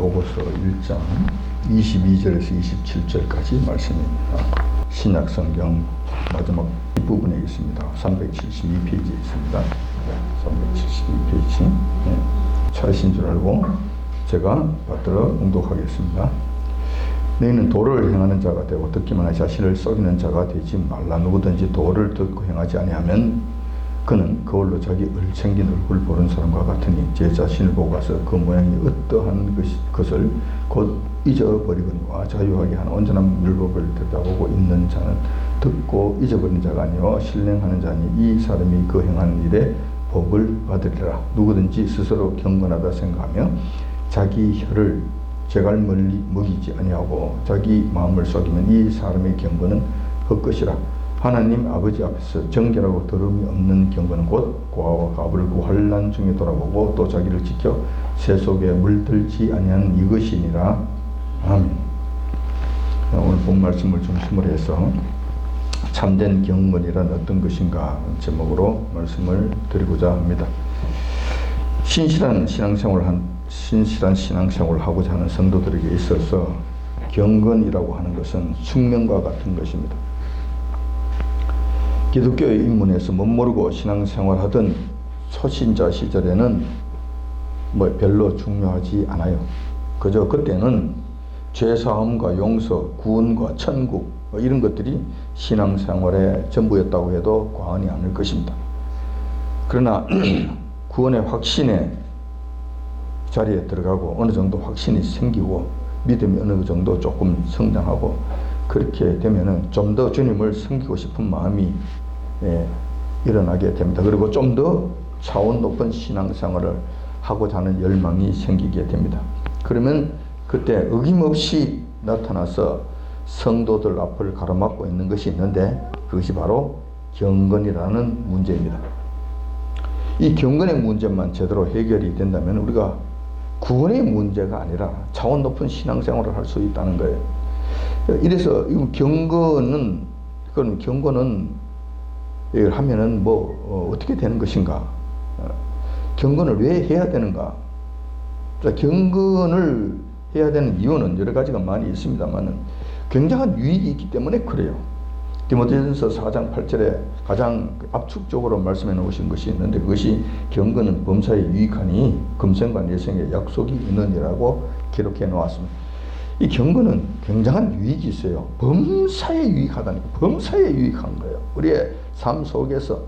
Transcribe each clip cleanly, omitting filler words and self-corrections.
요한보고서 1장 22절에서 27절까지 말씀입니다. 신약 성경 마지막 뒷부분에 있습니다. 372페이지에 있습니다. 372페이지. 네. 차이신 줄 알고 제가 받들어 응독하겠습니다. 너희는 도를 행하는 자가 되고 듣기만 하여 자신을 속이는 자가 되지 말라. 누구든지 도를 듣고 행하지 아니하면 그는 그걸로 자기 을챙긴 얼굴 보는 사람과 같으니 제 자신을 보고 가서 그 모양이 어떠한 것을 곧 잊어버리거니와 자유하게 하는 온전한 율법을 들여다보고 있는 자는 듣고 잊어버린 자가 아니요 신령하는 자니 이 사람이 그 행하는 일에 복을 받으리라. 누구든지 스스로 경건하다 생각하며 자기 혀를 재갈 멀리 먹이지 아니하고 자기 마음을 속이면 이 사람의 경건은 헛것이라. 하나님 아버지 앞에서 정결하고 더러움이 없는 경건은 곧 고아와 가부를 환난 중에 돌아보고 또 자기를 지켜 새 속에 물들지 아니하는 이것이니라. 아멘. 오늘 본 말씀을 중심으로 해서 참된 경건이란 어떤 것인가 제목으로 말씀을 드리고자 합니다. 신실한 신앙생활을 하고자 하는 성도들에게 있어서 경건이라고 하는 것은 숙명과 같은 것입니다. 기독교의 입문에서 멋모르고 신앙생활하던 초신자 시절에는 별로 중요하지 않아요. 그저 그때는 죄사함과 용서, 구원과 천국 이런 것들이 신앙생활의 전부였다고 해도 과언이 아닐 것입니다. 그러나 구원의 확신의 자리에 들어가고 어느 정도 확신이 생기고 믿음이 어느 정도 조금 성장하고 그렇게 되면은 좀 더 주님을 섬기고 싶은 마음이 일어나게 됩니다. 그리고 좀 더 차원 높은 신앙생활을 하고자 하는 열망이 생기게 됩니다. 그러면 그때 어김없이 나타나서 성도들 앞을 가로막고 있는 것이 있는데 그것이 바로 경건이라는 문제입니다. 이 경건의 문제만 제대로 해결이 된다면 우리가 구원의 문제가 아니라 차원 높은 신앙생활을 할 수 있다는 거예요. 이래서 경건은 하면은 어떻게 되는 것인가? 경건을 왜 해야 되는가? 경건을 해야 되는 이유는 여러 가지가 많이 있습니다만은 굉장한 유익이 있기 때문에 그래요. 디모데전서 4장 8절에 가장 압축적으로 말씀해 놓으신 것이 있는데 그것이 경건은 범사에 유익하니 금생과 내생에 약속이 있느니라고 기록해 놓았습니다. 이 경건은 굉장한 유익이 있어요. 범사에 유익하다는 거예요. 범사에 유익한 거예요. 우리의 삶 속에서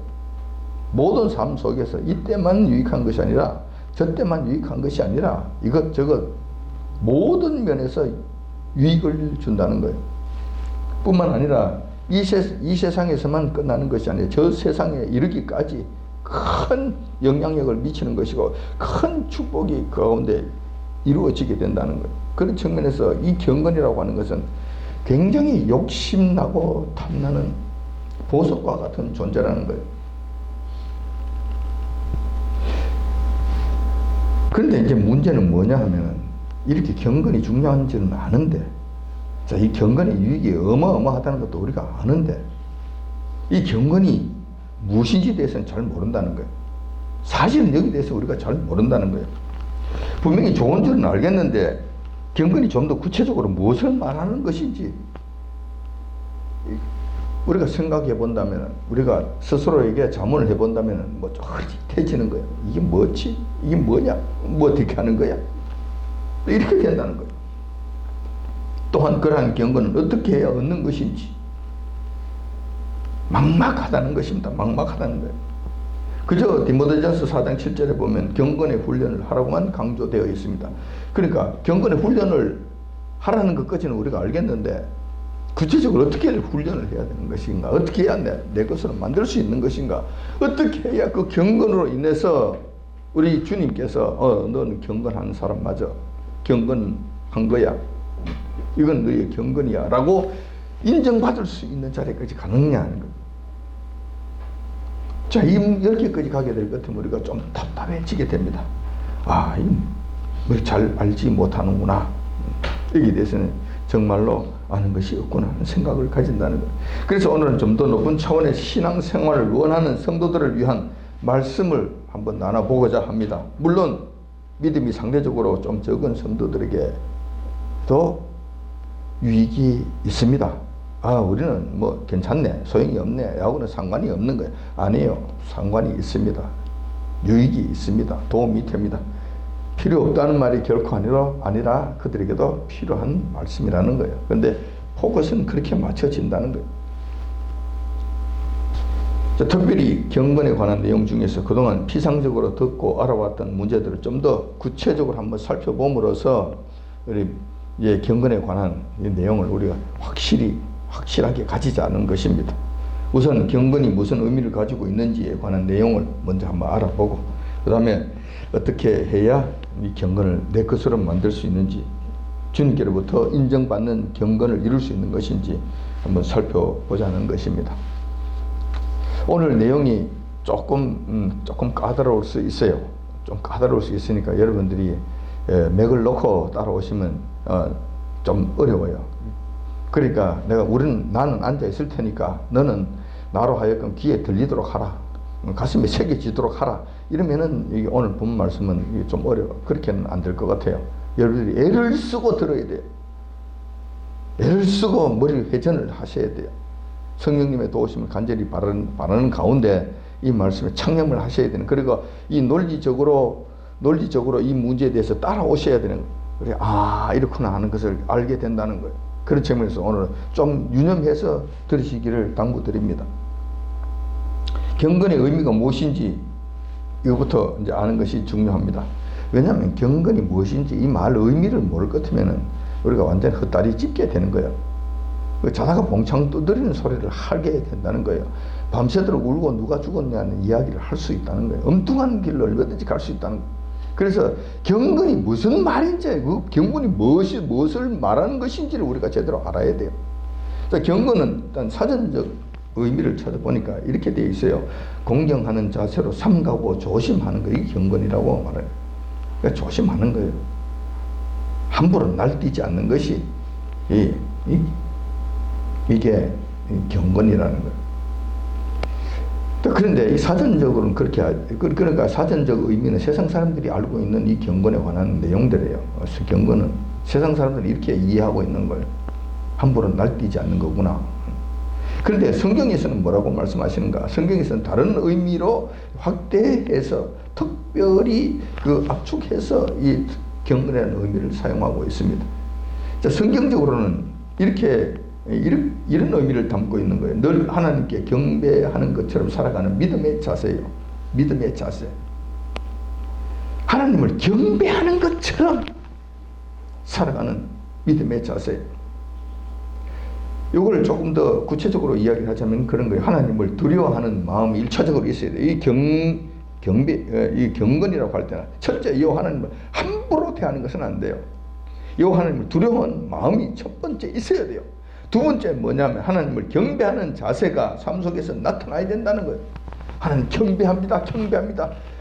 모든 삶 속에서 이때만 유익한 것이 아니라 저때만 유익한 것이 아니라 이것저것 모든 면에서 유익을 준다는 거예요. 뿐만 아니라 이 세상에서만 끝나는 것이 아니라 저 세상에 이르기까지 큰 영향력을 미치는 것이고 큰 축복이 그 가운데 이루어지게 된다는 거예요. 그런 측면에서 이 경건이라고 하는 것은 굉장히 욕심나고 탐나는 보석과 같은 존재라는 거예요. 그런데 이제 문제는 뭐냐 하면은 이렇게 경건이 중요한지는 아는데 자, 이 경건의 유익이 어마어마하다는 것도 우리가 아는데 이 경건이 무엇인지 대해서는 잘 모른다는 거예요. 사실은 여기 대해서 우리가 잘 모른다는 거예요. 분명히 좋은 줄은 알겠는데 경건이 좀 더 구체적으로 무엇을 말하는 것인지 우리가 생각해 본다면 우리가 스스로에게 자문을 해 본다면 쫄깃해지는 거예요. 이게 뭐지? 이게 뭐냐? 뭐 어떻게 하는 거야? 이렇게 된다는 거예요. 또한 그러한 경건은 어떻게 해야 얻는 것인지 막막하다는 것입니다. 막막하다는 거예요. 그저 디모데전서 4장 7절에 보면 경건의 훈련을 하라고만 강조되어 있습니다. 그러니까 경건의 훈련을 하라는 것까지는 우리가 알겠는데 구체적으로 어떻게 훈련을 해야 되는 것인가? 어떻게 해야 내 것으로 만들 수 있는 것인가? 어떻게 해야 그 경건으로 인해서 우리 주님께서 너는 경건한 사람 맞아. 경건한 거야. 이건 너의 경건이야 라고 인정받을 수 있는 자리까지 가느냐 하는 거예요. 자, 여기까지 가게 될 것 같으면 우리가 좀 답답해지게 됩니다. 잘 알지 못하는구나. 여기에 대해서는 정말로 아는 것이 없구나 하는 생각을 가진다는 거예요. 그래서 오늘은 좀 더 높은 차원의 신앙생활을 원하는 성도들을 위한 말씀을 한번 나눠보고자 합니다. 물론 믿음이 상대적으로 좀 적은 성도들에게 더 유익이 있습니다. 아, 우리는 뭐 괜찮네, 소용이 없네, 야구는 상관이 없는 거예요. 아니에요. 상관이 있습니다. 유익이 있습니다. 도움이 됩니다. 필요 없다는 말이 결코 아니라 그들에게도 필요한 말씀이라는 거예요. 그런데 포커스는 그렇게 맞춰진다는 거예요. 자, 특별히 경건에 관한 내용 중에서 그동안 피상적으로 듣고 알아왔던 문제들을 좀 더 구체적으로 한번 살펴봄으로써 우리 경건에 관한 이 내용을 우리가 확실하게 가지자는 것입니다. 우선 경건이 무슨 의미를 가지고 있는지에 관한 내용을 먼저 한번 알아보고, 그 다음에 어떻게 해야 이 경건을 내 것으로 만들 수 있는지, 주님께로부터 인정받는 경건을 이룰 수 있는 것인지 한번 살펴보자는 것입니다. 오늘 내용이 조금 까다로울 수 있어요. 좀 까다로울 수 있으니까 여러분들이 맥을 놓고 따라오시면 좀 어려워요. 그러니까 나는 앉아 있을 테니까 너는 나로 하여금 귀에 들리도록 하라, 가슴에 새겨지도록 하라, 이러면은 오늘 본 말씀은 좀 어려워. 그렇게는 안 될 것 같아요. 여러분들이 애를 쓰고 들어야 돼요. 애를 쓰고 머리를 회전을 하셔야 돼요. 성령님의 도우심을 간절히 바라는 가운데 이 말씀에 창념을 하셔야 되는, 그리고 이 논리적으로 이 문제에 대해서 따라오셔야 되는 거예요. 그래, 이렇구나 하는 것을 알게 된다는 거예요. 그런 측면에서 오늘 좀 유념해서 들으시기를 당부드립니다. 경건의 의미가 무엇인지 이거부터 이제 아는 것이 중요합니다. 왜냐하면 경건이 무엇인지 이 말 의미를 모를 것 같으면은 우리가 완전 헛다리 짚게 되는 거예요. 자다가 봉창 두드리는 소리를 하게 된다는 거예요. 밤새도록 울고 누가 죽었냐는 이야기를 할 수 있다는 거예요. 엉뚱한 길로 얼마든지 갈 수 있다는 거예요. 그래서 경건이 무슨 말인지, 그 경건이 무엇을 말하는 것인지를 우리가 제대로 알아야 돼요. 경건은 일단 사전적 의미를 찾아보니까 이렇게 되어 있어요. 공경하는 자세로 삼가고 조심하는 거, 이게 경건이라고 말해요. 그러니까 조심하는 거예요. 함부로 날뛰지 않는 것이 이게 경건이라는 거예요. 그런데 이 사전적으로는 그러니까 사전적 의미는 세상 사람들이 알고 있는 이 경건에 관한 내용들이에요. 경건은 세상 사람들이 이렇게 이해하고 있는 거예요. 함부로 날뛰지 않는 거구나. 그런데 성경에서는 뭐라고 말씀하시는가? 성경에서는 다른 의미로 확대해서 특별히 압축해서 이 경건이라는 의미를 사용하고 있습니다. 자, 성경적으로는 이런 의미를 담고 있는 거예요. 늘 하나님께 경배하는 것처럼 살아가는 믿음의 자세예요. 믿음의 자세. 하나님을 경배하는 것처럼 살아가는 믿음의 자세. 이걸 조금 더 구체적으로 이야기를 하자면 그런 거예요. 하나님을 두려워하는 마음이 1차적으로 있어야 돼요. 이 경건이라고 할 때는 첫째, 이 하나님을 함부로 대하는 것은 안 돼요. 이 하나님을 두려워하는 마음이 첫 번째 있어야 돼요. 두 번째 뭐냐면 하나님을 경배하는 자세가 삶 속에서 나타나야 된다는 거예요. 하나님 경배합니다.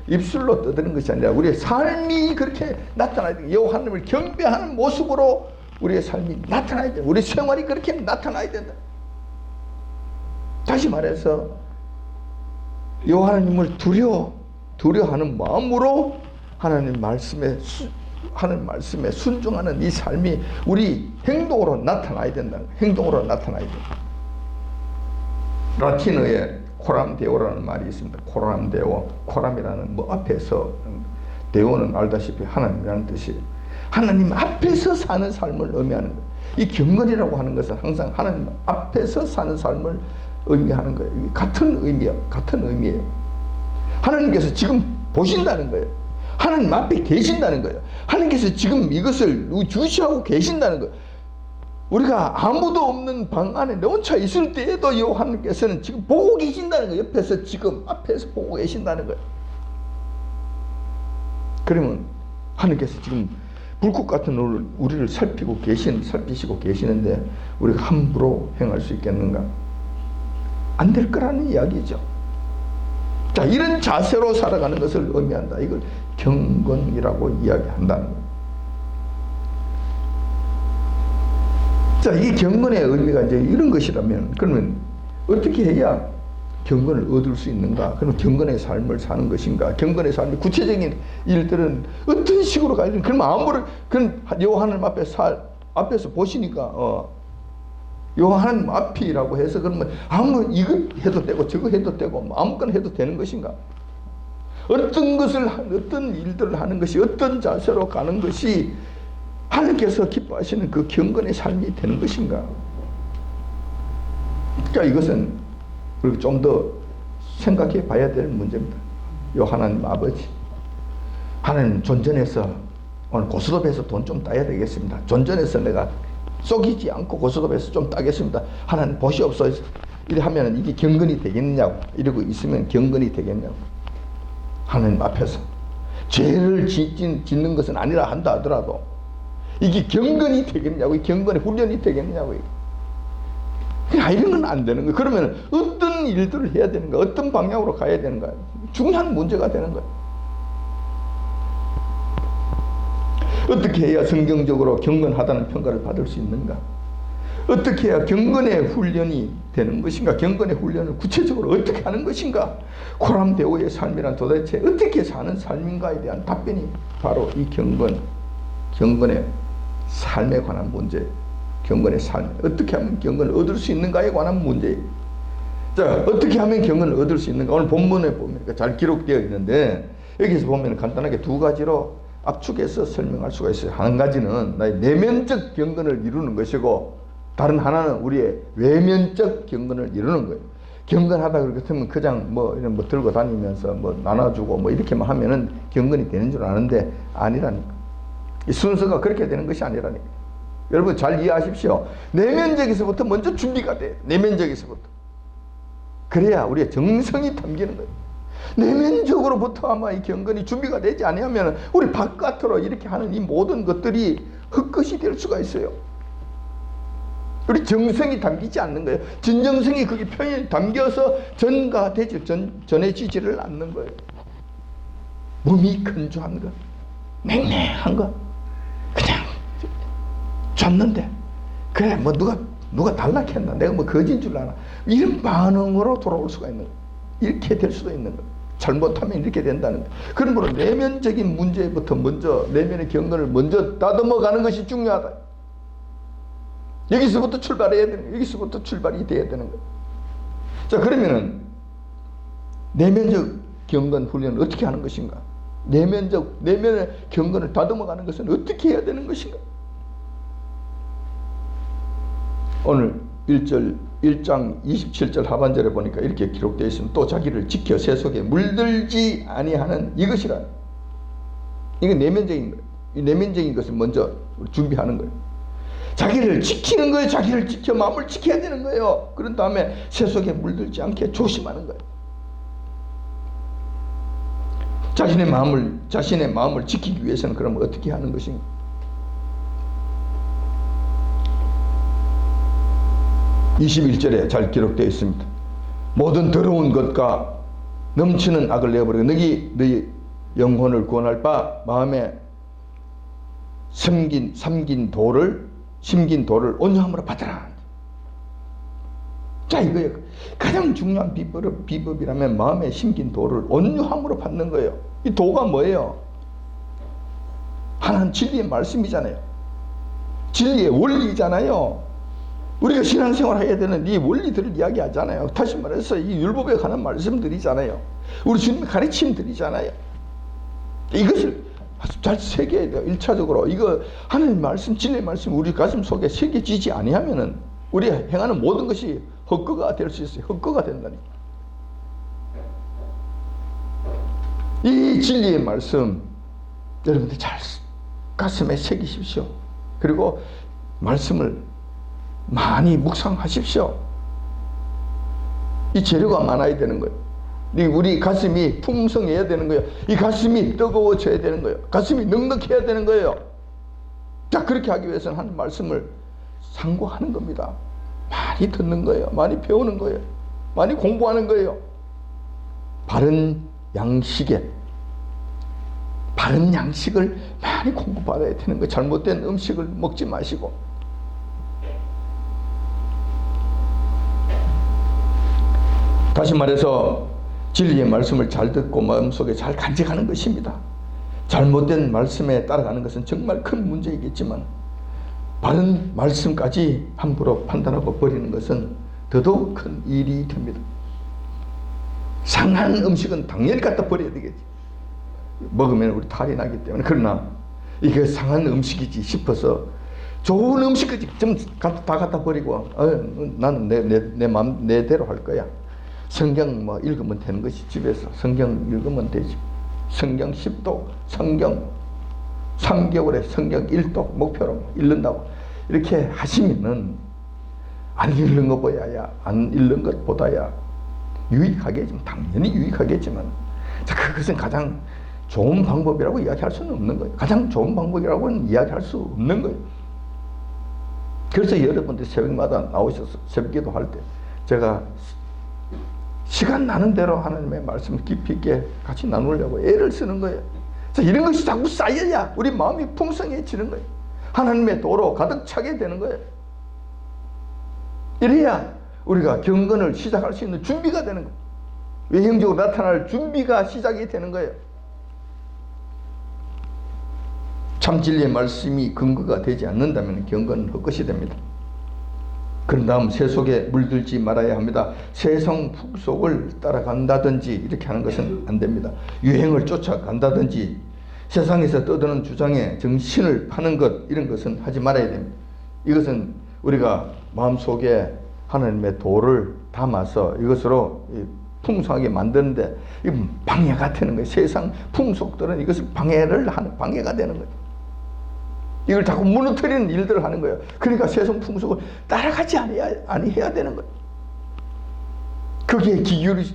입술로 떠드는 것이 아니라 우리의 삶이 그렇게 나타나야 돼요. 이 하나님을 경배하는 모습으로 우리의 삶이 나타나야 돼요. 우리 생활이 그렇게 나타나야 된다. 다시 말해서 이 하나님을 두려워하는 마음으로 하나님 말씀에 순종하는 이 삶이 우리 행동으로 나타나야 된다는 거예요. 행동으로 나타나야 된다. 라틴어에 코람데오라는 말이 있습니다. 코람데오, 코람이라는 앞에서, 데오는 알다시피 하나님이라는 뜻이에요. 하나님 앞에서 사는 삶을 의미하는 거예요. 이 경건이라고 하는 것은 항상 하나님 앞에서 사는 삶을 의미하는 거예요. 같은 의미예요. 하나님께서 지금 보신다는 거예요. 하나님 앞에 계신다는 거예요. 하나님께서 지금 이것을 주시하고 계신다는 거예요. 우리가 아무도 없는 방 안에 내 혼자 있을 때에도 이 하나님께서는 지금 보고 계신다는 거예요. 옆에서 지금 앞에서 보고 계신다는 거예요. 그러면 하나님께서 지금 불꽃 같은 우리를 살피시고 계시는데 우리가 함부로 행할 수 있겠는가? 안 될 거라는 이야기죠. 자, 이런 자세로 살아가는 것을 의미한다. 이걸 경건이라고 이야기한다는 거예요. 자, 이 경건의 의미가 이제 이런 것이라면, 그러면 어떻게 해야 경건을 얻을 수 있는가? 그럼 경건의 삶을 사는 것인가? 경건의 삶의 구체적인 일들은 어떤 식으로 가야 되는가? 그럼 아무리 그런 요한을 앞에서 보시니까 요한 앞이라고 해서 그러면 아무 이거 해도 되고 저거 해도 되고 뭐 아무거나 해도 되는 것인가? 어떤 일들을 하는 것이 어떤 자세로 가는 것이 하나님께서 기뻐하시는 그 경건의 삶이 되는 것인가? 그러니까 이것은 좀 더 생각해 봐야 될 문제입니다. 요 하나님 아버지, 하나님 존전해서 오늘 고스톱에서 돈 좀 따야 되겠습니다. 존전해서 내가 속이지 않고 고스톱에서 좀 따겠습니다. 하나님 보시옵소서. 이래 하면 이게 경건이 되겠냐고, 이러고 있으면 경건이 되겠냐고. 하나님 앞에서 죄를 짓는 것은 아니라 한다 하더라도 이게 경건이 되겠냐고, 이 경건의 훈련이 되겠냐고. 이런 건 안 되는 거예요. 그러면 어떤 일들을 해야 되는가, 어떤 방향으로 가야 되는가, 중요한 문제가 되는 거예요. 어떻게 해야 성경적으로 경건하다는 평가를 받을 수 있는가? 어떻게 해야 경건의 훈련이 되는 것인가? 경건의 훈련을 구체적으로 어떻게 하는 것인가? 고람 배우의 삶이란 도대체 어떻게 사는 삶인가에 대한 답변이 바로 이 경건의 삶에 관한 문제, 경건의 삶, 어떻게 하면 경건을 얻을 수 있는가에 관한 문제. 자, 어떻게 하면 경건을 얻을 수 있는가? 오늘 본문에 보면 잘 기록되어 있는데 여기서 보면 간단하게 두 가지로 압축해서 설명할 수가 있어요. 한 가지는 나의 내면적 경건을 이루는 것이고, 다른 하나는 우리의 외면적 경건을 이루는 거예요. 경건하다 그렇게 하면 그냥 이런 들고 다니면서 나눠주고 이렇게만 하면은 경건이 되는 줄 아는데 아니라니까. 이 순서가 그렇게 되는 것이 아니라니까. 여러분 잘 이해하십시오. 내면적에서부터 먼저 준비가 돼. 내면적에서부터. 그래야 우리의 정성이 담기는 거예요. 내면적으로부터 아마 이 경건이 준비가 되지 않으면 우리 바깥으로 이렇게 하는 이 모든 것들이 헛것이 될 수가 있어요. 우리 정성이 담기지 않는 거예요. 진정성이 거기 표현이 담겨서 전해지지를 않는 거예요. 몸이 건조한 거, 맹맹한 거, 그냥 줬는데 그래 누가 달라했나, 내가 거짓인 줄 아나, 이런 반응으로 돌아올 수가 있는 거예요. 이렇게 될 수도 있는 거예요. 잘못하면 이렇게 된다는 거예요. 그러므로 내면적인 문제부터 먼저, 내면의 경건을 먼저 다듬어 가는 것이 중요하다. 여기서부터 출발해야 되는 거예요. 여기서부터 출발이 돼야 되는 거예요. 자, 그러면은 내면적 경건 훈련을 어떻게 하는 것인가? 내면의 경건을 다듬어 가는 것은 어떻게 해야 되는 것인가? 오늘 1장 27절 하반절에 보니까 이렇게 기록되어 있습니다. 또 자기를 지켜 새 속에 물들지 아니하는 이것이라. 이건 내면적인 거예요. 이 내면적인 것을 먼저 준비하는 거예요. 자기를 지키는 거예요. 자기를 지켜 마음을 지켜야 되는 거예요. 그런 다음에 새 속에 물들지 않게 조심하는 거예요. 자신의 마음을 지키기 위해서는 그럼 어떻게 하는 것인가? (21절에) 잘 기록되어 있습니다. 모든 더러운 것과 넘치는 악을 내어버리고 너희 영혼을 구원할 바 마음에 심긴 도를 온유함으로 받아라. 자, 이거예요. 가장 중요한 비법이라면 마음에 심긴 도를 온유함으로 받는 거예요. 이 도가 뭐예요? 하나는 진리의 말씀이잖아요. 진리의 원리잖아요. 우리가 신앙생활 해야 되는 이 원리들을 이야기하잖아요. 다시 말해서 이 율법에 관한 말씀들이잖아요. 우리 주님의 가르침들이잖아요. 이것을 잘 새겨야 돼요. 1차적으로 이거 하나님 말씀, 진리의 말씀 우리 가슴 속에 새겨지지 아니하면은 우리가 행하는 모든 것이 헛거가 될 수 있어요. 헛거가 된다니까. 이 진리의 말씀 여러분들 잘 가슴에 새기십시오. 그리고 말씀을 많이 묵상하십시오. 이 재료가 많아야 되는 거예요. 우리 가슴이 풍성해야 되는 거예요. 이 가슴이 뜨거워져야 되는 거예요. 가슴이 넉넉해야 되는 거예요. 자, 그렇게 하기 위해서는 하나님 말씀을 상고하는 겁니다. 많이 듣는 거예요. 많이 배우는 거예요. 많이 공부하는 거예요. 바른 양식을 많이 공부받아야 되는 거예요. 잘못된 음식을 먹지 마시고. 다시 말해서 진리의 말씀을 잘 듣고 마음속에 잘 간직하는 것입니다. 잘못된 말씀에 따라가는 것은 정말 큰 문제이겠지만 바른 말씀까지 함부로 판단하고 버리는 것은 더더욱 큰 일이 됩니다. 상한 음식은 당연히 갖다 버려야 되겠지. 먹으면 우리 탈이 나기 때문에. 그러나 이게 상한 음식이지 싶어서 좋은 음식까지 좀 다 갖다 버리고 나는 내 마음 내대로 할 거야. 성경 뭐 읽으면 되는 것이 집에서 성경 읽으면 되지. 성경 10독, 성경 3개월에 성경 1독 목표로 읽는다고 이렇게 하시면은 안 읽는 것보다야, 안 읽는 것보다야 유익하겠지만, 당연히 유익하겠지만, 그것은 가장 좋은 방법이라고 이야기할 수는 없는 거예요. 가장 좋은 방법이라고는 이야기할 수 없는 거예요. 그래서 여러분들 새벽마다 나오셔서 새벽 기도할 때 제가 시간 나는 대로 하나님의 말씀을 깊이 있게 같이 나누려고 애를 쓰는 거예요. 그래서 이런 것이 자꾸 쌓여야 우리 마음이 풍성해지는 거예요. 하나님의 도로 가득 차게 되는 거예요. 이래야 우리가 경건을 시작할 수 있는 준비가 되는 거예요. 외형적으로 나타날 준비가 시작이 되는 거예요. 참 진리의 말씀이 근거가 되지 않는다면 경건은 헛것이 됩니다. 그런 다음 새 속에 물들지 말아야 합니다. 세상 풍속을 따라간다든지 이렇게 하는 것은 안 됩니다. 유행을 쫓아간다든지 세상에서 떠드는 주장에 정신을 파는 것, 이런 것은 하지 말아야 됩니다. 이것은 우리가 마음속에 하나님의 도를 담아서 이것으로 풍성하게 만드는데 방해가 되는 거예요. 세상 풍속들은 이것을 방해가 되는 거예요. 이걸 자꾸 무너뜨리는 일들을 하는 거예요. 그러니까 세상 풍속을 따라가지 아니해야 되는 거예요. 거기에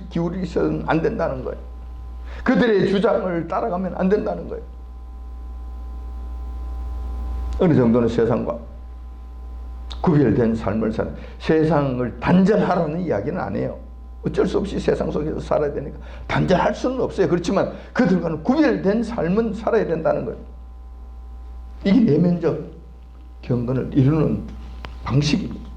기울이서는 안 된다는 거예요. 그들의 주장을 따라가면 안 된다는 거예요. 어느 정도는 세상과 구별된 삶을 사는, 세상을 단절하라는 이야기는 안 해요. 어쩔 수 없이 세상 속에서 살아야 되니까 단절할 수는 없어요. 그렇지만 그들과는 구별된 삶은 살아야 된다는 거예요. 이게 내면적 경건을 이루는 방식입니다.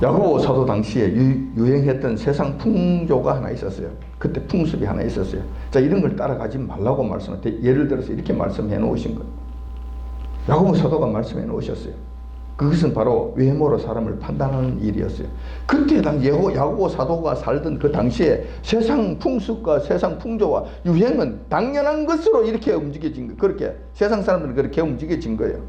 야고보 사도 당시에 유행했던 세상 풍조가 하나 있었어요. 그때 풍습이 하나 있었어요. 자, 이런 걸 따라가지 말라고 말씀하셨어요. 예를 들어서 이렇게 말씀해 놓으신 거예요. 야고보 사도가 말씀해 놓으셨어요. 그것은 바로 외모로 사람을 판단하는 일이었어요. 그때 당시 야고보 사도가 살던 그 당시에 세상 풍습과 세상 풍조와 유행은 당연한 것으로 이렇게 움직여진 거예요. 그렇게 세상 사람들은 그렇게 움직여진 거예요.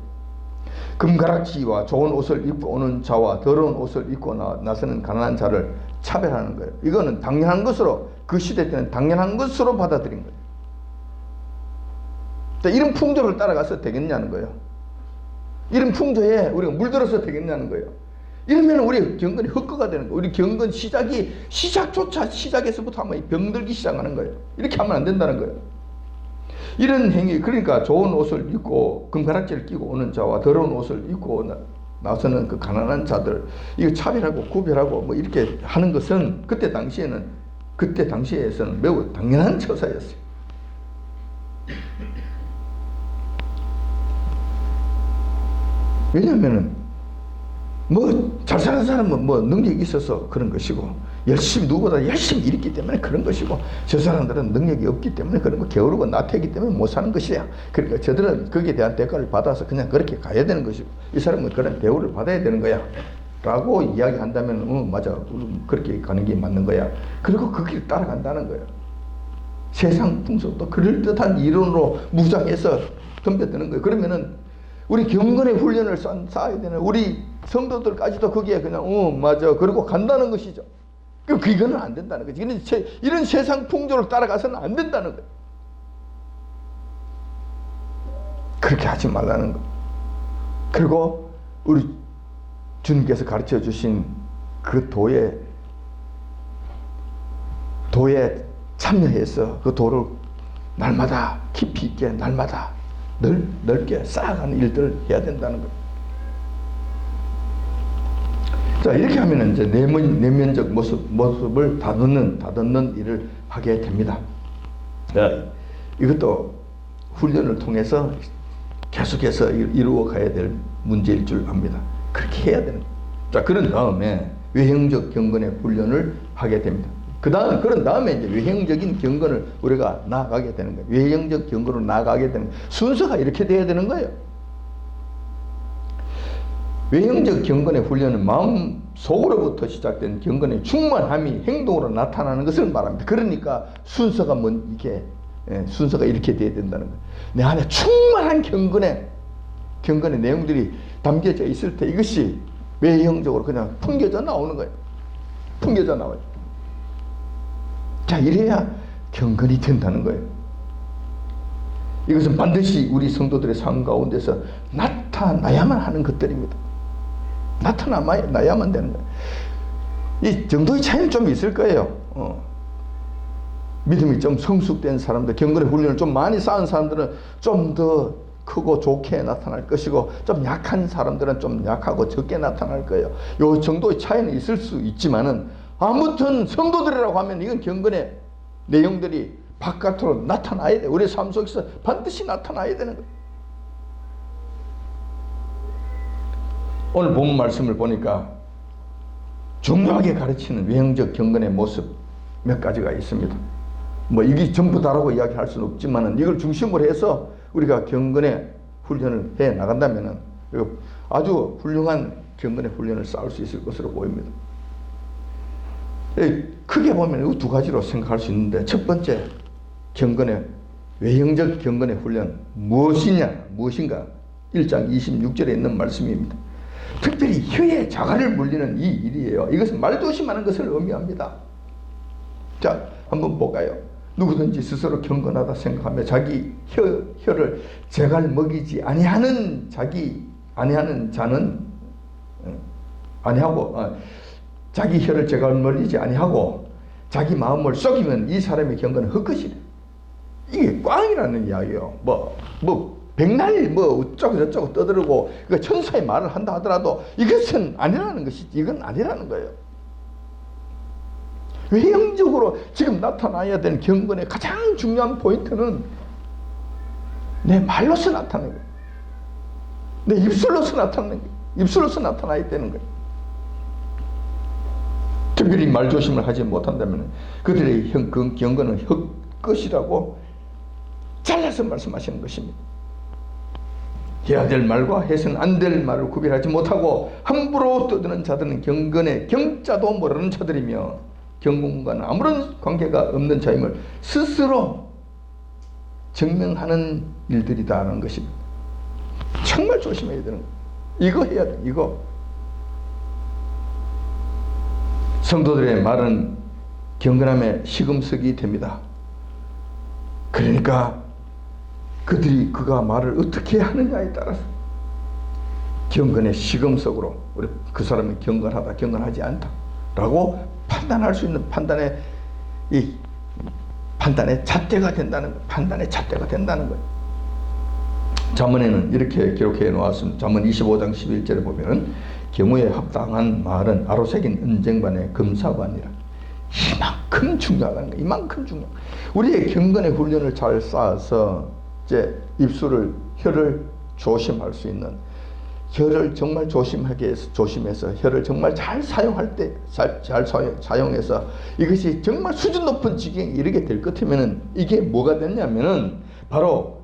금가락지와 좋은 옷을 입고 오는 자와 더러운 옷을 입고 나서는 가난한 자를 차별하는 거예요. 이거는 당연한 것으로, 그 시대 때는 당연한 것으로 받아들인 거예요. 이런 풍조를 따라가서 되겠냐는 거예요. 이런 풍조에 우리가 물들어서 되겠냐는 거예요. 이러면 우리 경건이 헛거가 되는 거예요. 우리 경건 시작에서부터 아마 병들기 시작하는 거예요. 이렇게 하면 안 된다는 거예요. 이런 행위, 그러니까 좋은 옷을 입고 금가락지를 끼고 오는 자와 더러운 옷을 입고 나서는 그 가난한 자들, 이거 차별하고 구별하고 뭐 이렇게 하는 것은 그때 당시에서는 매우 당연한 처사였어요. 왜냐하면은 뭐 잘 사는 사람은 뭐 능력이 있어서 그런 것이고, 누구보다 열심히 일했기 때문에 그런 것이고, 저 사람들은 능력이 없기 때문에 그런 거, 게으르고 나태하기 때문에 못 사는 것이야. 그러니까 저들은 거기에 대한 대가를 받아서 그냥 그렇게 가야 되는 것이고, 이 사람은 그런 대우를 받아야 되는 거야 라고 이야기한다면 맞아, 그렇게 가는 게 맞는 거야. 그리고 그 길을 따라간다는 거예요. 세상 풍속도 그럴듯한 이론으로 무장해서 덤벼드는 거예요. 그러면은 우리 경건의 훈련을 쌓아야 되는 우리 성도들까지도 거기에 그냥 맞아 그러고 간다는 것이죠. 그거는 안 된다는 거지. 이런 세상 풍조를 따라가서는 안 된다는 거예요. 그렇게 하지 말라는 거. 그리고 우리 주님께서 가르쳐 주신 그 도에 참여해서 그 도를 날마다 깊이 있게, 날마다 넓게 쌓아가는 일들을 해야 된다는 거예요. 자, 이렇게 하면 이제 내면적 모습을 다듬는 일을 하게 됩니다. 이것도 훈련을 통해서 계속해서 이루어 가야 될 문제일 줄 압니다. 그렇게 해야 되는 거예요. 자, 그런 다음에 외형적 경건의 훈련을 하게 됩니다. 그런 다음에 이제 외형적인 경건을 우리가 나아가게 되는 거예요. 외형적 경건으로 나아가게 되는 거예요. 순서가 이렇게 돼야 되는 거예요. 외형적 경건의 훈련은 마음 속으로부터 시작된 경건의 충만함이 행동으로 나타나는 것을 말합니다. 그러니까 순서가 순서가 이렇게 돼야 된다는 거예요. 내 안에 충만한 경건의 내용들이 담겨져 있을 때 이것이 외형적으로 그냥 풍겨져 나오는 거예요. 풍겨져 나와요. 자, 이래야 경건이 된다는 거예요. 이것은 반드시 우리 성도들의 삶 가운데서 나타나야만 하는 것들입니다. 나타나야만 되는 거예요. 이 정도의 차이는 좀 있을 거예요. 믿음이 좀 성숙된 사람들, 경건의 훈련을 좀 많이 쌓은 사람들은 좀 더 크고 좋게 나타날 것이고, 좀 약한 사람들은 좀 약하고 적게 나타날 거예요. 요 정도의 차이는 있을 수 있지만은, 아무튼 성도들이라고 하면 이건 경건의 내용들이 바깥으로 나타나야 돼. 우리 삶 속에서 반드시 나타나야 되는 거예요. 오늘 본 말씀을 보니까 중요하게 가르치는 외형적 경건의 모습 몇 가지가 있습니다. 뭐 이게 전부 다라고 이야기할 수는 없지만은 이걸 중심으로 해서 우리가 경건의 훈련을 해 나간다면은 아주 훌륭한 경건의 훈련을 쌓을 수 있을 것으로 보입니다. 크게 보면 이 두 가지로 생각할 수 있는데, 첫 번째 외형적 경건의 훈련 무엇인가 1장 26절에 있는 말씀입니다. 특별히 혀에 자갈을 물리는 이 일이에요. 이것은 말조심하는 것을 의미합니다. 자, 한번 볼까요? 누구든지 스스로 경건하다 생각하며 자기 혀를 제갈 먹이지 아니하는 자는 자기 혀를 제갈 먹이지 아니하고 자기 마음을 속이면 이 사람의 경건은 헛것이래. 이게 꽝이라는 이야기예요. 백날 어쩌고 저쩌고 떠들고 천사의 말을 한다 하더라도 이것은 아니라는 것이지. 이건 아니라는 거예요. 외형적으로 지금 나타나야 되는 경건의 가장 중요한 포인트는 내 말로서 나타나는 거예요. 내 입술로서 나타나는 거예요. 입술로서 나타나야 되는 거예요. 특별히 말조심을 하지 못한다면 그들의 경건은 헛것이라고 잘라서 말씀하시는 것입니다. 해야 될 말과 해서는 안 될 말을 구별하지 못하고 함부로 떠드는 자들은 경건의 경자도 모르는 자들이며 경건과는 아무런 관계가 없는 자임을 스스로 증명하는 일들이다라는 것입니다. 정말 조심해야 되는 거예요. 이거 해야 돼. 이거. 성도들의 말은 경건함의 시금석이 됩니다. 그러니까 그가 말을 어떻게 하느냐에 따라서 경건의 시금석으로 우리 그 사람이 경건하다, 경건하지 않다라고 판단할 수 있는 판단의 잣대가 된다는 거예요. 판단의 잣대가 된다는 거예요. 잠언에는 이렇게 기록해 놓았습니다. 잠언 25장 11절에 보면 경우에 합당한 말은 아로새긴 은쟁반의 금사반이라. 이만큼 중요하다는 거예요. 이만큼 중요. 우리의 경건의 훈련을 잘 쌓아서 이제 혀를 조심할 수 있는, 혀를 정말 조심해서 혀를 정말 잘 사용할 때 사용해서 이것이 정말 수준 높은 지경에 이르게 될 것 같으면은 이게 뭐가 됐냐면은 바로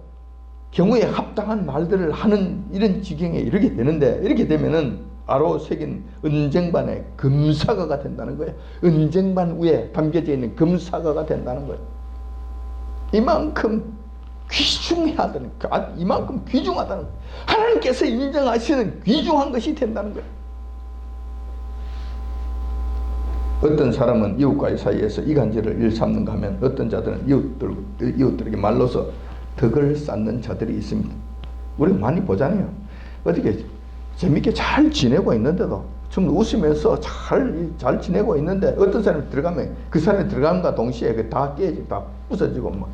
경우에 합당한 말들을 하는 이런 지경에 이르게 되는데, 이렇게 되면은 아로새긴 은쟁반의 금사과가 된다는 거예요. 은쟁반 위에 담겨져 있는 금사과가 된다는 거예요. 이만큼 귀중하다는 거예요. 이만큼 귀중하다는 거예요. 하나님께서 인정하시는 귀중한 것이 된다는 거예요. 어떤 사람은 이웃과의 사이에서 이간질을 일삼는가 하면 어떤 자들은 이웃들에게 말로서 덕을 쌓는 자들이 있습니다. 우리가 많이 보잖아요. 어떻게 재밌게 잘 지내고 있는데도 좀 웃으면서 잘 지내고 있는데 어떤 사람이 들어가면 그 사람이 들어감과 동시에 다 깨지고 다 부서지고 막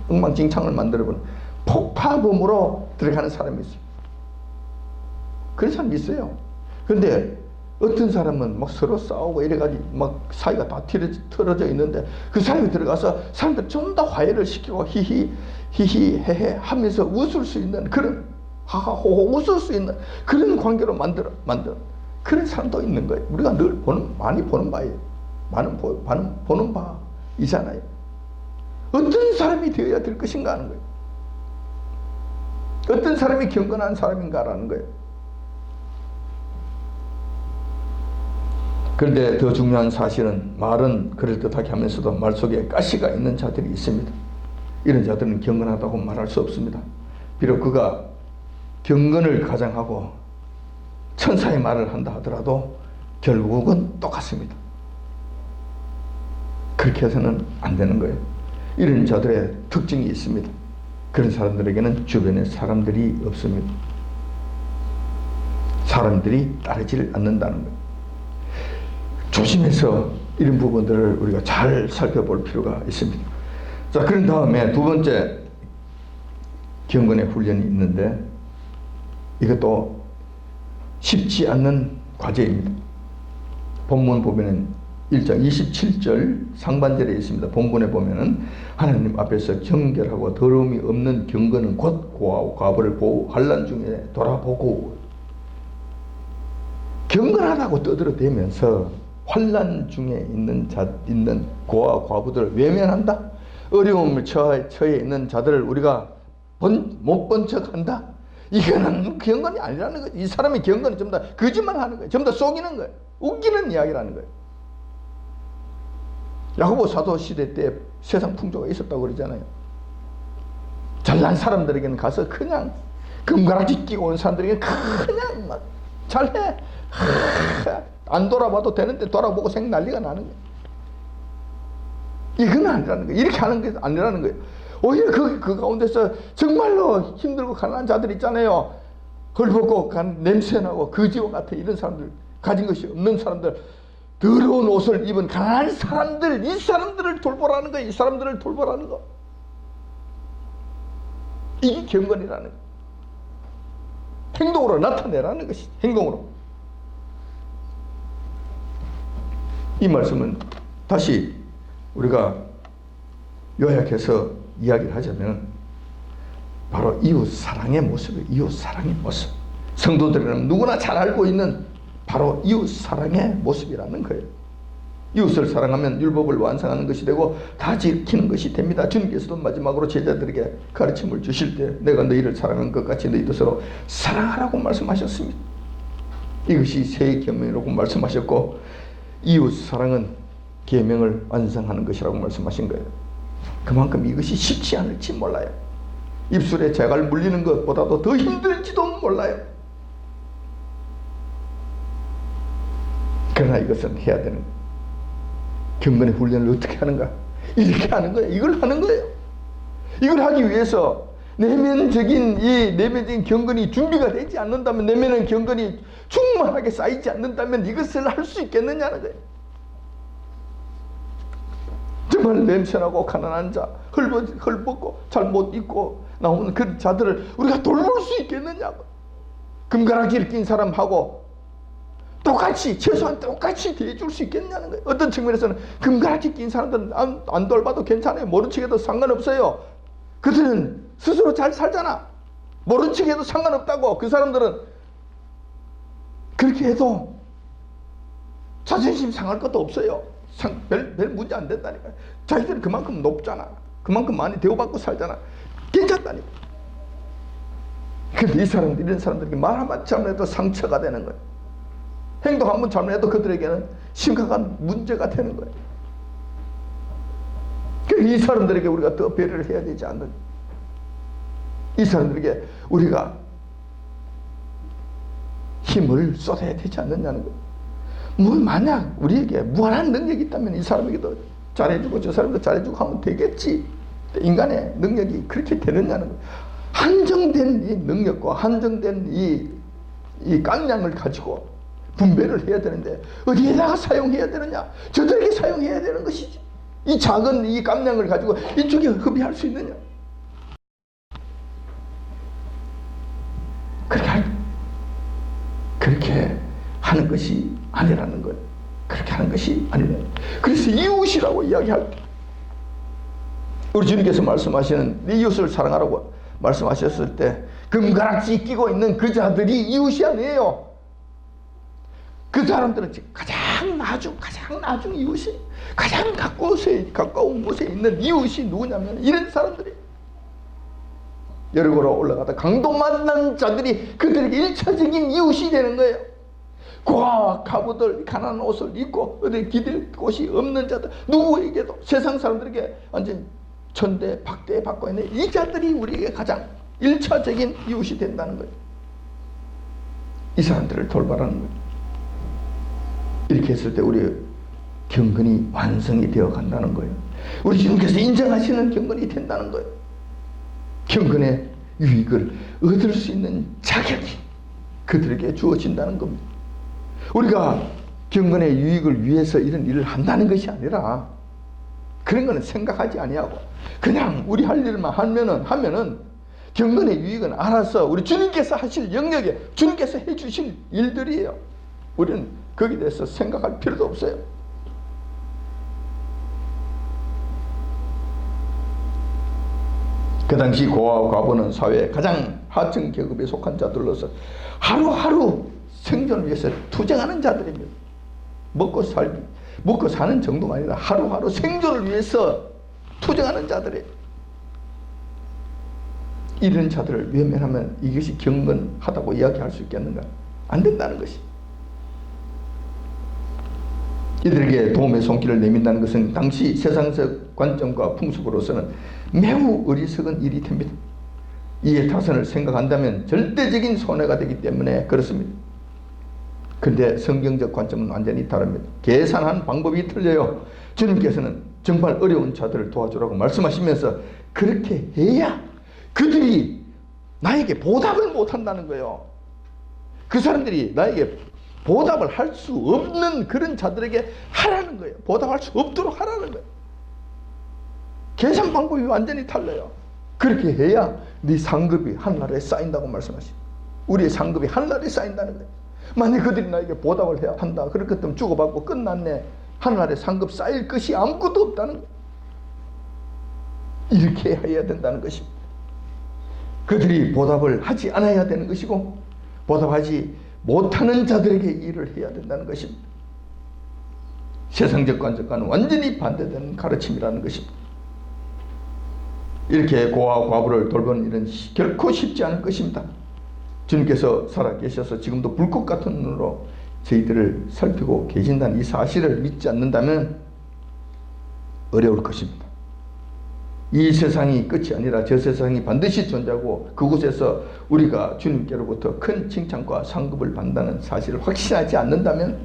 엉망진창을 만들어버리는 폭파범으로 들어가는 사람이 있어요. 그런 사람이 있어요. 그런데 어떤 사람은 막 서로 싸우고 이래가지고 막 사이가 다 틀어져 있는데 그 사람이 들어가서 사람들 좀 더 화해를 시키고 히히 헤헤 하면서 웃을 수 있는 그런 하하호호 웃을 수 있는 그런 관계로 만들어. 그런 사람도 있는 거예요. 우리가 늘 많이 보는 바예요. 많은 보는 바이잖아요. 어떤 사람이 되어야 될 것인가 하는 거예요. 어떤 사람이 경건한 사람인가라는 거예요. 그런데 더 중요한 사실은 말은 그럴듯하게 하면서도 말 속에 가시가 있는 자들이 있습니다. 이런 자들은 경건하다고 말할 수 없습니다. 비록 그가 경건을 가장하고 천사의 말을 한다 하더라도 결국은 똑같습니다. 그렇게 해서는 안 되는 거예요. 이런 자들의 특징이 있습니다. 그런 사람들에게는 주변에 사람들이 없습니다. 사람들이 따르지 않는다는 거예요. 조심해서 이런 부분들을 우리가 잘 살펴볼 필요가 있습니다. 자, 그런 다음에 두 번째 경건의 훈련이 있는데 이것도 쉽지 않는 과제입니다. 본문 보면은 1장 27절 상반절에 있습니다. 본문에 보면은 하나님 앞에서 정결하고 더러움이 없는 경건은 곧 고아와 과부를 보호 환난 중에 돌아보고, 경건하다고 떠들어대면서 환난 중에 있는 고아와 과부들을 외면한다. 어려움을 처해 있는 자들을 우리가 못 본 척한다. 이거는 경건이 아니라는 거지. 이 사람의 경건은 전부 다 거짓말하는 거예요. 전부 다 속이는 거예요. 웃기는 이야기라는 거예요. 야고보 사도 시대 때 세상 풍조가 있었다고 그러잖아요. 잘난 사람들에게는 가서 그냥 금가라지 끼고 온 사람들에게는 그냥 막 잘해. 안 돌아봐도 되는데 돌아보고 생 난리가 나는 거예요. 이건 아니라는 거예요. 이렇게 하는 게 아니라는 거예요. 오히려 그 가운데서 정말로 힘들고 가난한 자들 있잖아요. 헐벗고 냄새나고 거지와 같아. 이런 사람들, 가진 것이 없는 사람들, 더러운 옷을 입은 가난한 사람들, 이 사람들을 돌보라는 거예요. 이 사람들을 돌보라는 거. 이게 경건이라는 거예요. 행동으로 나타내라는 것이, 행동으로. 이 말씀은 다시 우리가 요약해서 이야기를 하자면 바로 이웃 사랑의 모습이에요. 이웃 사랑의 모습. 성도들은 누구나 잘 알고 있는 바로 이웃 사랑의 모습이라는 거예요. 이웃을 사랑하면 율법을 완성하는 것이 되고 다 지키는 것이 됩니다. 주님께서도 마지막으로 제자들에게 가르침을 주실 때 내가 너희를 사랑한 것 같이 너희도 서로 사랑하라고 말씀하셨습니다. 이것이 새 계명이라고 말씀하셨고, 이웃 사랑은 계명을 완성하는 것이라고 말씀하신 거예요. 그만큼 이것이 쉽지 않을지 몰라요. 입술에 재갈 물리는 것보다도 더 힘들지도 몰라요. 그러나 이것은 해야 되는 거예요. 경건의 훈련을 어떻게 하는가? 이렇게 하는 거예요. 이걸 하는 거예요. 이걸 하기 위해서 내면적인 경건이 준비가 되지 않는다면, 내면의 경건이 충만하게 쌓이지 않는다면 이것을 할 수 있겠느냐는 거예요. 정말 냄새나고 가난한 자, 헐벗고 잘못 입고 나오는 그 자들을 우리가 돌볼 수 있겠느냐고. 금가락지를 낀 사람하고 최소한 똑같이 대해줄 수 있겠냐는 거예요. 어떤 측면에서는 금가락지 낀 사람들은 안 돌봐도 괜찮아요. 모른 척해도 상관없어요. 그들은 스스로 잘 살잖아. 모른 척해도 상관없다고. 그 사람들은 그렇게 해도 자존심 상할 것도 없어요. 별 문제 안 된다니까. 자기들은 그만큼 높잖아. 그만큼 많이 대우받고 살잖아. 괜찮다니까. 근데 이런 사람들에게 말 한마디 잘못해도 상처가 되는 거예요. 행동 한번 잘못해도 그들에게는 심각한 문제가 되는 거예요. 그래서 이 사람들에게 우리가 더 배려를 해야 되지 않는, 이 사람들에게 우리가 힘을 쏟아야 되지 않느냐는 거예요. 만약 우리에게 무한한 능력이 있다면 이 사람에게도 잘해주고 저 사람도 잘해주고 하면 되겠지. 인간의 능력이 그렇게 되느냐는 거예요. 한정된 이 능력과 한정된 이 깡량을 가지고 분배를 해야 되는데 어디에다가 사용해야 되느냐? 저들에게 사용해야 되는 것이지. 이 작은 이 깡량을 가지고 이쪽에 허비할 수 있느냐? 그렇게 하는 것이 아니라는 거예요. 그렇게 하는 것이 아니라. 그래서 이웃이라고 이야기할 때 우리 주님께서 말씀하시는 이웃을 사랑하라고 말씀하셨을 때 금가락지 끼고 있는 그 자들이 이웃이 아니에요. 그 사람들은 가장 나중 이웃이, 가장 가까운 곳에 있는 이웃이 누구냐면 이런 사람들이 여리고로 올라가다 강도 만난 자들이 그들에게 일차적인 이웃이 되는 거예요. 고아와 가부들, 가난한 옷을 입고 어디 기댈 곳이 없는 자들, 누구에게도 세상 사람들에게 완전 천대 박대 받고 있는 이 자들이 우리에게 가장 일차적인 이웃이 된다는 거예요. 이 사람들을 돌봐라는 거예요. 이렇게 했을 때 우리의 경건이 완성이 되어 간다는 거예요. 우리 주님께서 인정하시는 경건이 된다는 거예요. 경건의 유익을 얻을 수 있는 자격이 그들에게 주어진다는 겁니다. 우리가 경건의 유익을 위해서 이런 일을 한다는 것이 아니라 그런 거는 생각하지 아니하고 그냥 우리 할 일만 하면은 경건의 유익은 알아서 우리 주님께서 하실 영역에 주님께서 해주실 일들이에요. 우리는 거기에 대해서 생각할 필요도 없어요. 그 당시 고아와 과부는 사회의 가장 하층 계급에 속한 자들로서 하루하루 생존을 위해서 투쟁하는 자들입니다. 먹고 사는 정도가 아니라 하루하루 생존을 위해서 투쟁하는 자들이에요. 이런 자들을 외면하면 이것이 경건하다고 이야기할 수 있겠는가? 안 된다는 것이. 이들에게 도움의 손길을 내민다는 것은 당시 세상적 관점과 풍습으로서는 매우 어리석은 일이 됩니다. 이에 타선을 생각한다면 절대적인 손해가 되기 때문에 그렇습니다. 그런데 성경적 관점은 완전히 다릅니다. 계산한 방법이 틀려요. 주님께서는 정말 어려운 자들을 도와주라고 말씀하시면서 그렇게 해야 그들이 나에게 보답을 못한다는 거예요. 그 사람들이 나에게 보답을 할 수 없는 그런 자들에게 하라는 거예요. 보답할 수 없도록 하라는 거예요. 계산 방법이 완전히 달라요. 그렇게 해야 네 상급이 하늘나라에 쌓인다고 말씀하시죠. 우리의 상급이 하늘나라에 쌓인다는 거예요. 만약 그들이 나에게 보답을 해야 한다. 그렇게 되면 주고받고 끝났네. 하늘나라에 상급 쌓일 것이 아무것도 없다는 거예요. 이렇게 해야 된다는 것입니다. 그들이 보답을 하지 않아야 되는 것이고 보답하지 못하는 자들에게 일을 해야 된다는 것입니다. 세상적 관점과는 완전히 반대되는 가르침이라는 것입니다. 이렇게 고아와 과부를 돌보는 일은 결코 쉽지 않을 것입니다. 주님께서 살아계셔서 지금도 불꽃 같은 눈으로 저희들을 살피고 계신다는 이 사실을 믿지 않는다면 어려울 것입니다. 이 세상이 끝이 아니라 저 세상이 반드시 존재하고 그곳에서 우리가 주님께로부터 큰 칭찬과 상급을 받는다는 사실을 확신하지 않는다면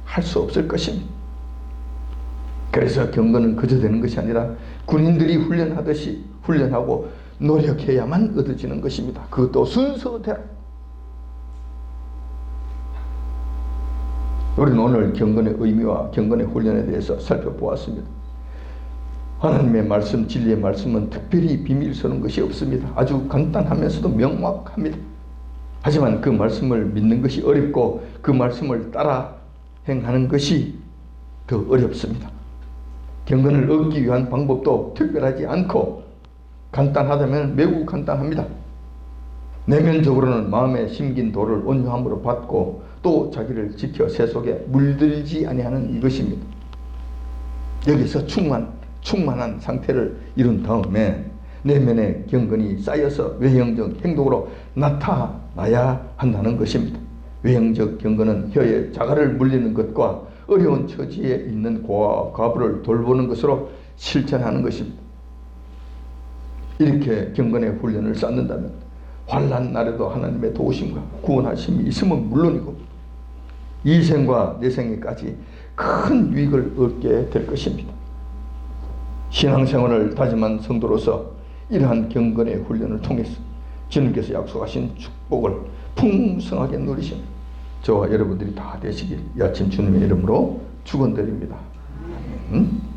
할 수 없을 것입니다. 그래서 경건은 그저 되는 것이 아니라 군인들이 훈련하듯이 훈련하고 노력해야만 얻어지는 것입니다. 그것도 순서대로. 우리는 오늘 경건의 의미와 경건의 훈련에 대해서 살펴보았습니다. 하나님의 말씀, 진리의 말씀은 특별히 비밀 서는 것이 없습니다. 아주 간단하면서도 명확합니다. 하지만 그 말씀을 믿는 것이 어렵고 그 말씀을 따라 행하는 것이 더 어렵습니다. 경건을 얻기 위한 방법도 특별하지 않고 간단하다면 매우 간단합니다. 내면적으로는 마음에 심긴 돌을 온유함으로 받고 또 자기를 지켜 새 속에 물들지 아니하는 이것입니다. 여기서 충만한 상태를 이룬 다음에 내면의 경건이 쌓여서 외형적 행동으로 나타나야 한다는 것입니다. 외형적 경건은 혀에 자갈을 물리는 것과 어려운 처지에 있는 고아와 과부를 돌보는 것으로 실천하는 것입니다. 이렇게 경건의 훈련을 쌓는다면 환난 날에도 하나님의 도우심과 구원하심이 있으면 물론이고 이 생과 내 생에까지 큰 유익을 얻게 될 것입니다. 신앙생활을 다짐한 성도로서 이러한 경건의 훈련을 통해서 주님께서 약속하신 축복을 풍성하게 누리시는 저와 여러분들이 다 되시길 이 아침 주님의 이름으로 축원드립니다.